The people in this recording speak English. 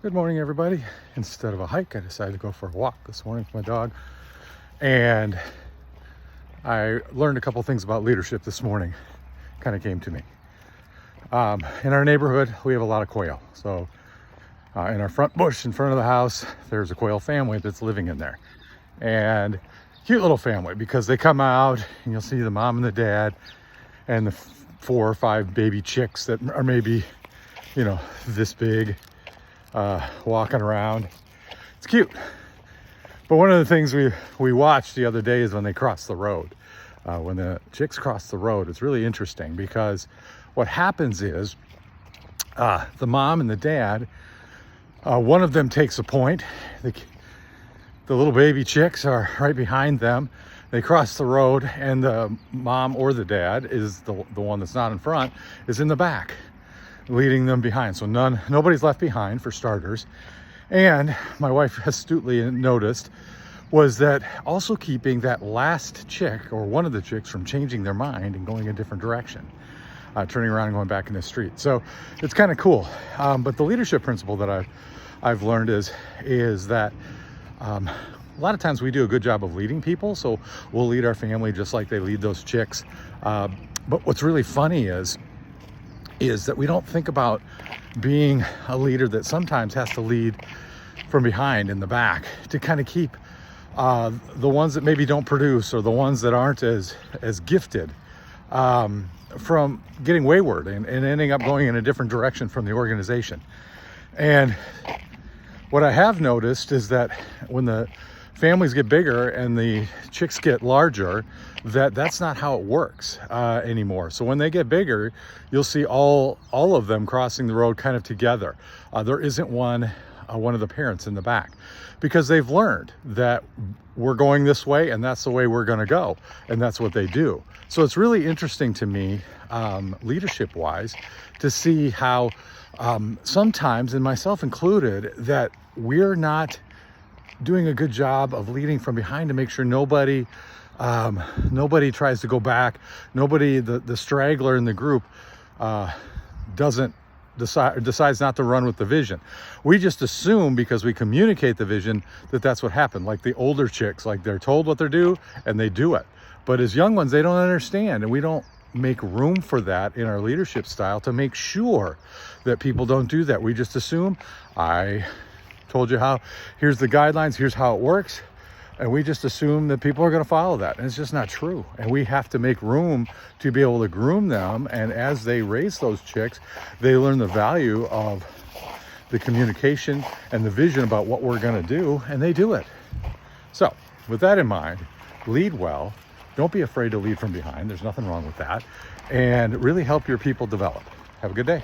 Good morning, everybody. Instead of a hike, I decided to go for a walk this morning with my dog. And I learned a couple things about leadership this morning. Kind of came to me. In our neighborhood, we have a lot of quail. So in our front bush in front of the house, there's a quail family that's living in there. And cute little family, because they come out and you'll see the mom and the dad and the 4 or 5 baby chicks that are maybe, this big, walking around. It's cute. But one of the things we watched the other day is when they cross the road. When the chicks cross the road, it's really interesting because what happens is the mom and the dad, one of them takes a point. The little baby chicks are right behind them. They cross the road, and the mom or the dad is the one that's not in front, is in the back, leading them behind. So nobody's left behind, for starters. And my wife astutely noticed was that also keeping that last chick, or one of the chicks, from changing their mind and going a different direction, turning around and going back in the street. So it's kind of cool. But the leadership principle that I've learned is that a lot of times we do a good job of leading people. So we'll lead our family just like they lead those chicks. But what's really funny is that we don't think about being a leader that sometimes has to lead from behind in the back to kind of keep the ones that maybe don't produce, or the ones that aren't as gifted, from getting wayward and ending up going in a different direction from the organization. And what I have noticed is that when the families get bigger and the chicks get larger, that's not how it works anymore. So when they get bigger, you'll see all of them crossing the road kind of together. There isn't one of the parents in the back, because they've learned that we're going this way and that's the way we're going to go, and that's what they do. So it's really interesting to me, leadership wise, to see how sometimes, and myself included, that we're not doing a good job of leading from behind to make sure nobody tries to go back. Nobody, the straggler in the group, decides not to run with the vision. We just assume, because we communicate the vision, that's what happened. Like the older chicks, like they're told what they're due and they do it. But as young ones, they don't understand, and we don't make room for that in our leadership style to make sure that people don't do that. We just assume, I told you here's the guidelines, here's how it works, and we just assume that people are going to follow that, and it's just not true. And we have to make room to be able to groom them, and as they raise those chicks, they learn the value of the communication and the vision about what we're going to do, and they do it. So with that in mind, lead well. Don't be afraid to lead from behind. There's nothing wrong with that, and really help your people develop. Have a good day.